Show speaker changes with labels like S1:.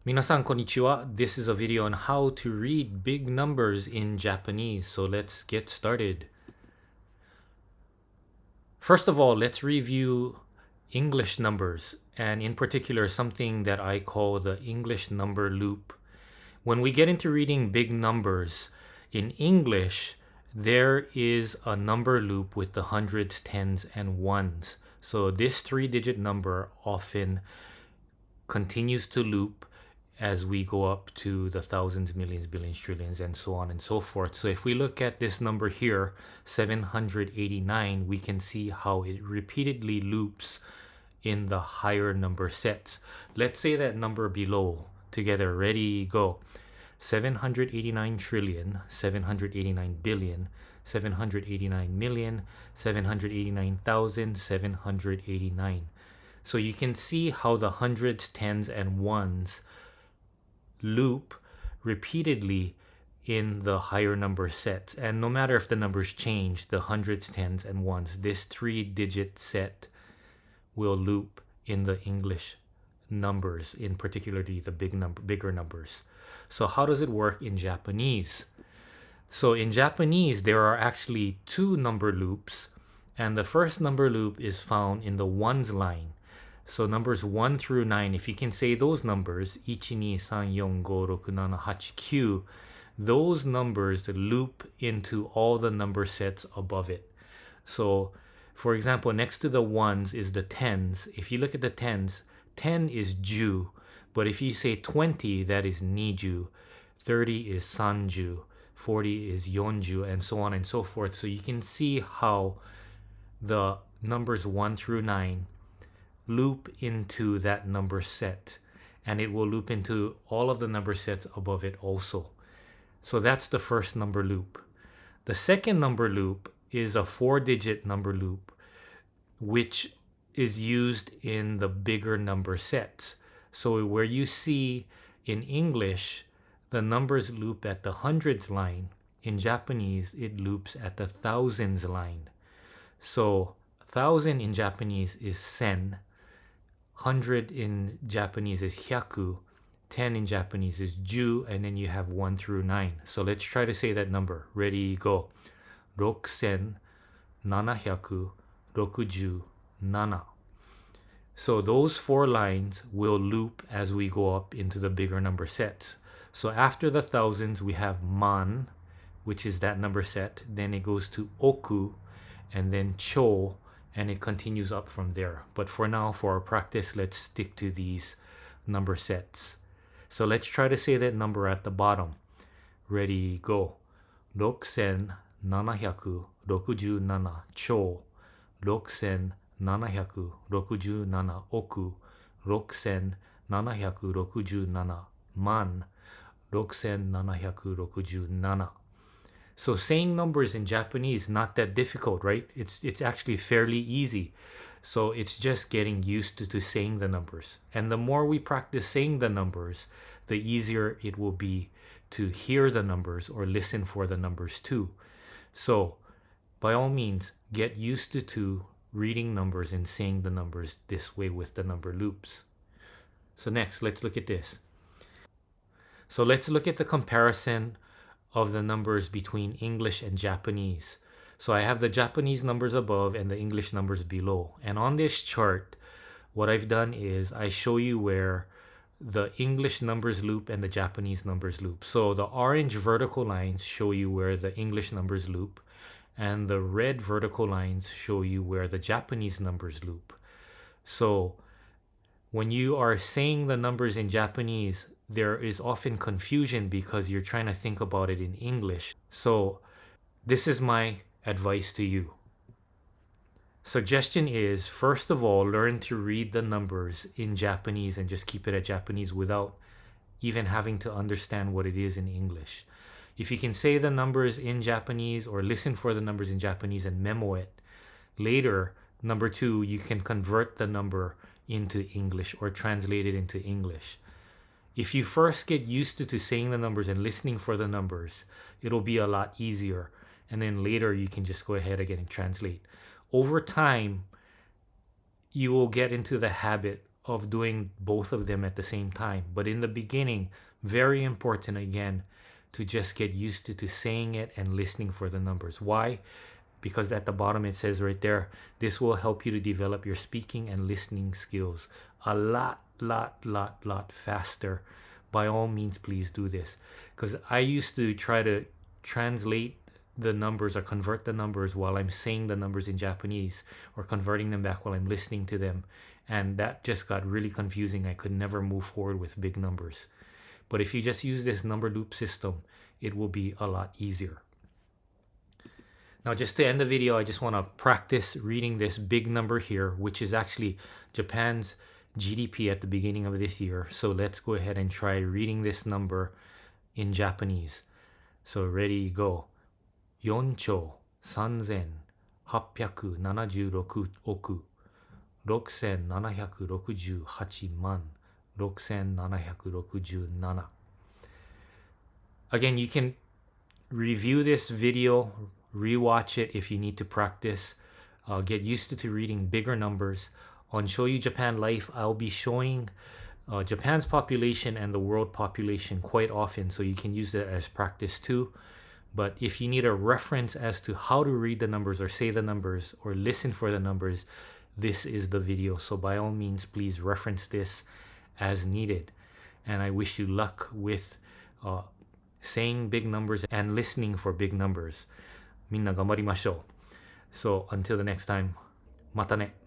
S1: Minasan konnichiwa. This is a video on how to read big numbers in Japanese. So let's get started. First of all, let's review English numbers, and in particular something that I call the English number loop. When we get into reading big numbers in English, there is a number loop with the hundreds, tens, and ones. So this three-digit number often continues to loop as we go up to the thousands, millions, billions, trillions, and so on and so forth. So if we look at this number here, 789, we can see how it repeatedly loops in the higher number sets. Let's say that number below together. Ready, go. 789 trillion, 789 billion, 789 million, 789,000, 789. So you can see how the hundreds, tens, and ones loop repeatedly in the higher number sets. And no matter if the numbers change, the hundreds, tens, and ones, this three-digit set will loop in the English numbers, in particularly the bigger numbers. So how does it work in Japanese? So in Japanese, there are actually two number loops, and the first number loop is found in the ones line. So numbers 1 through 9, if you can say those numbers, 1, 2, 3, 4, 5, 6, 7, 8, 9, those numbers loop into all the number sets above it. So, for example, next to the ones is the tens. If you look at the tens, 10 is ju, but if you say 20, that is niju, 30 is sanju, 40 is yonju, and so on and so forth. So you can see how the numbers 1 through 9 loop into that number set, and it will loop into all of the number sets above it also. So that's the first number loop. The second number loop is a 4-digit number loop, which is used in the bigger number sets. So where you see in English the numbers loop at the hundreds line, in Japanese it loops at the thousands line. So 1,000 in Japanese is sen, 100 in Japanese is hyaku, 10 in Japanese is ju, and then you have 1 through 9. So let's try to say that number. Ready, go. 6,767. So those four lines will loop as we go up into the bigger number sets. So after the thousands, we have man, which is that number set. Then it goes to oku, and then cho, and it continues up from there. But for now, for our practice, let's stick to these number sets. So let's try to say that number at the bottom. Ready, go. 6,767 cho, 6,767 oku, 6,767 man, 6,767. So saying numbers in Japanese, not that difficult, right? It's actually fairly easy. So it's just getting used to saying the numbers. And the more we practice saying the numbers, the easier it will be to hear the numbers or listen for the numbers too. So by all means, get used to reading numbers and saying the numbers this way with the number loops. So next, let's look at this. So let's look at the comparison of the numbers between English and Japanese. So I have the Japanese numbers above and the English numbers below. And on this chart, what I've done is I show you where the English numbers loop and the Japanese numbers loop. So the orange vertical lines show you where the English numbers loop, and the red vertical lines show you where the Japanese numbers loop. So when you are saying the numbers in Japanese, there is often confusion because you're trying to think about it in English. So this is my advice to you. Suggestion is, first of all, learn to read the numbers in Japanese and just keep it at Japanese without even having to understand what it is in English. If you can say the numbers in Japanese or listen for the numbers in Japanese and memo it, later, number two, you can convert the number into English or translate it into English. If you first get used to saying the numbers and listening for the numbers, it'll be a lot easier. And then later you can just go ahead again and translate. Over time, you will get into the habit of doing both of them at the same time. But in the beginning, very important again to just get used to saying it and listening for the numbers. Why? Because at the bottom it says right there, this will help you to develop your speaking and listening skills a lot faster. By all means, please do this. Because I used to try to translate the numbers or convert the numbers while I'm saying the numbers in Japanese, or converting them back while I'm listening to them. And that just got really confusing. I could never move forward with big numbers. But if you just use this number loop system, it will be a lot easier. Now, just to end the video, I just want to practice reading this big number here, which is actually Japan's GDP at the beginning of this year. So let's go ahead and try reading this number in Japanese. So ready, go. 4兆3876億6768万6767. Again, you can review this video, rewatch it if you need to practice. Get used to reading bigger numbers. On Shoyu Japan Life, I'll be showing Japan's population and the world population quite often, so you can use that as practice too. But if you need a reference as to how to read the numbers or say the numbers or listen for the numbers, this is the video. So by all means, please reference this as needed. And I wish you luck with saying big numbers and listening for big numbers. みんな頑張りましょう. So until the next time, またね.